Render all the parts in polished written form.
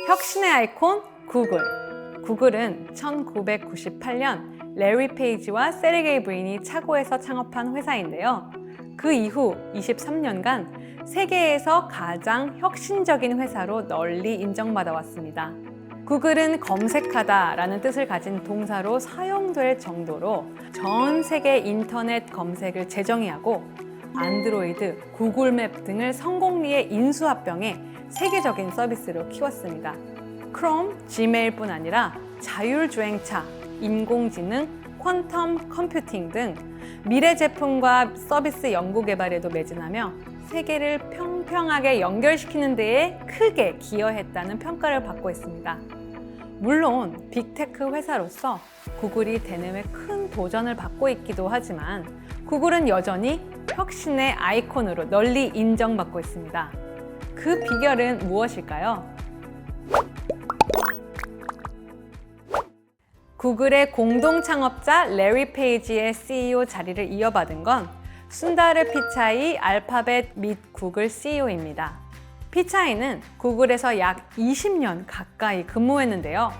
혁신의 아이콘 구글. 구글은 1998년 레리 페이지와 세르게이 브린이 차고에서 창업한 회사인데요. 그 이후 23년간 세계에서 가장 혁신적인 회사로 널리 인정받아 왔습니다. 구글은 검색하다라는 뜻을 가진 동사로 사용될 정도로 전 세계 인터넷 검색을 재정의하고 안드로이드, 구글맵 등을 성공리에 인수합병해 세계적인 서비스로 키웠습니다. 크롬, 지메일뿐 아니라 자율주행차, 인공지능, 퀀텀 컴퓨팅 등 미래 제품과 서비스 연구개발에도 매진하며 세계를 평평하게 연결시키는 데에 크게 기여했다는 평가를 받고 있습니다. 물론 빅테크 회사로서 구글이 대내외 큰 도전을 받고 있기도 하지만 구글은 여전히 혁신의 아이콘으로 널리 인정받고 있습니다. 그 비결은 무엇일까요? 구글의 공동 창업자 레리 페이지의 CEO 자리를 이어받은 건 순다르 피차이 알파벳 및 구글 CEO입니다. 피차이는 구글에서 약 20년 가까이 근무했는데요.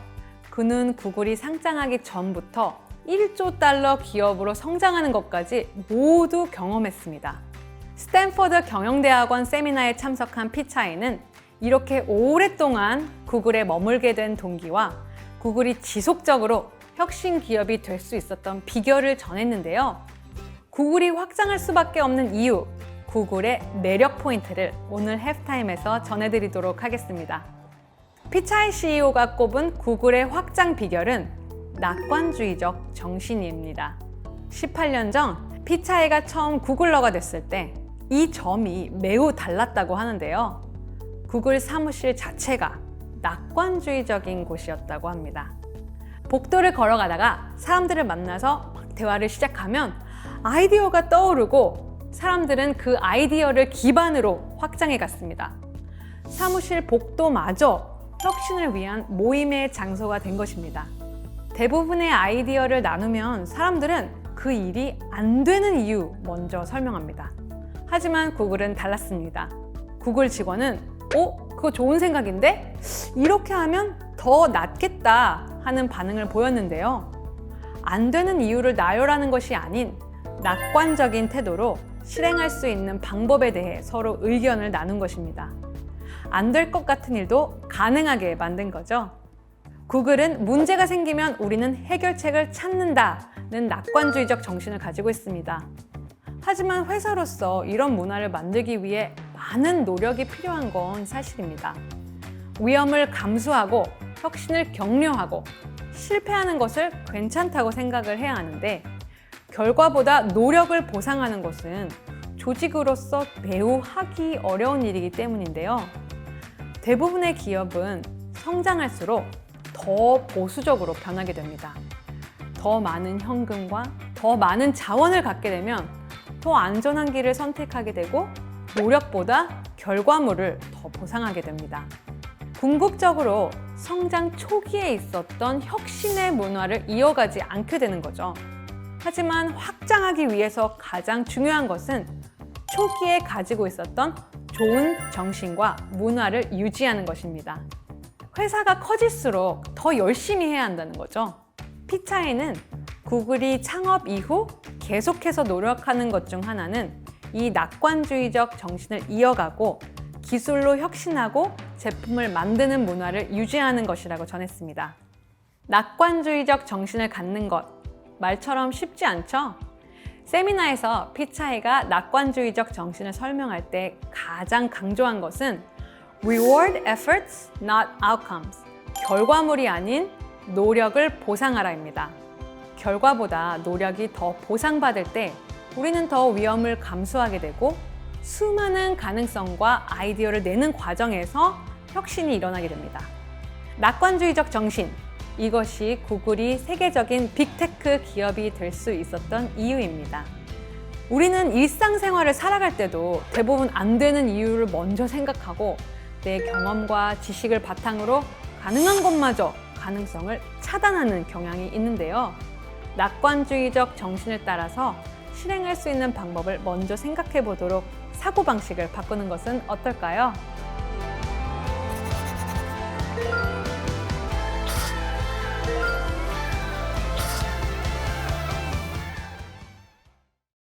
그는 구글이 상장하기 전부터 1조 달러 기업으로 성장하는 것까지 모두 경험했습니다. 스탠퍼드 경영대학원 세미나에 참석한 피차이는 이렇게 오랫동안 구글에 머물게 된 동기와 구글이 지속적으로 혁신 기업이 될 수 있었던 비결을 전했는데요. 구글이 확장할 수밖에 없는 이유, 구글의 매력 포인트를 오늘 해프타임에서 전해드리도록 하겠습니다. 피차이 CEO가 꼽은 구글의 확장 비결은 낙관주의적 정신입니다. 18년 전 피차이가 처음 구글러가 됐을 때 이 점이 매우 달랐다고 하는데요. 구글 사무실 자체가 낙관주의적인 곳이었다고 합니다. 복도를 걸어가다가 사람들을 만나서 대화를 시작하면 아이디어가 떠오르고 사람들은 그 아이디어를 기반으로 확장해 갔습니다. 사무실 복도마저 혁신을 위한 모임의 장소가 된 것입니다. 대부분의 아이디어를 나누면 사람들은 그 일이 안 되는 이유 먼저 설명합니다. 하지만 구글은 달랐습니다. 구글 직원은 그거 좋은 생각인데? 이렇게 하면 더 낫겠다 하는 반응을 보였는데요. 안 되는 이유를 나열하는 것이 아닌 낙관적인 태도로 실행할 수 있는 방법에 대해 서로 의견을 나눈 것입니다. 안 될 것 같은 일도 가능하게 만든 거죠. 구글은 문제가 생기면 우리는 해결책을 찾는다는 낙관주의적 정신을 가지고 있습니다. 하지만 회사로서 이런 문화를 만들기 위해 많은 노력이 필요한 건 사실입니다. 위험을 감수하고 혁신을 격려하고 실패하는 것을 괜찮다고 생각을 해야 하는데 결과보다 노력을 보상하는 것은 조직으로서 매우 하기 어려운 일이기 때문인데요. 대부분의 기업은 성장할수록 더 보수적으로 변하게 됩니다. 더 많은 현금과 더 많은 자원을 갖게 되면 더 안전한 길을 선택하게 되고 노력보다 결과물을 더 보상하게 됩니다. 궁극적으로 성장 초기에 있었던 혁신의 문화를 이어가지 않게 되는 거죠. 하지만 확장하기 위해서 가장 중요한 것은 초기에 가지고 있었던 좋은 정신과 문화를 유지하는 것입니다. 회사가 커질수록 더 열심히 해야 한다는 거죠. 피차이는 구글이 창업 이후 계속해서 노력하는 것 중 하나는 이 낙관주의적 정신을 이어가고 기술로 혁신하고 제품을 만드는 문화를 유지하는 것이라고 전했습니다. 낙관주의적 정신을 갖는 것, 말처럼 쉽지 않죠? 세미나에서 피차이가 낙관주의적 정신을 설명할 때 가장 강조한 것은 Reward efforts, not outcomes. 결과물이 아닌 노력을 보상하라입니다. 결과보다 노력이 더 보상받을 때 우리는 더 위험을 감수하게 되고 수많은 가능성과 아이디어를 내는 과정에서 혁신이 일어나게 됩니다. 낙관주의적 정신, 이것이 구글이 세계적인 빅테크 기업이 될 수 있었던 이유입니다. 우리는 일상생활을 살아갈 때도 대부분 안 되는 이유를 먼저 생각하고 내 경험과 지식을 바탕으로 가능한 것마저 가능성을 차단하는 경향이 있는데요. 낙관주의적 정신을 따라서 실행할 수 있는 방법을 먼저 생각해 보도록 사고방식을 바꾸는 것은 어떨까요?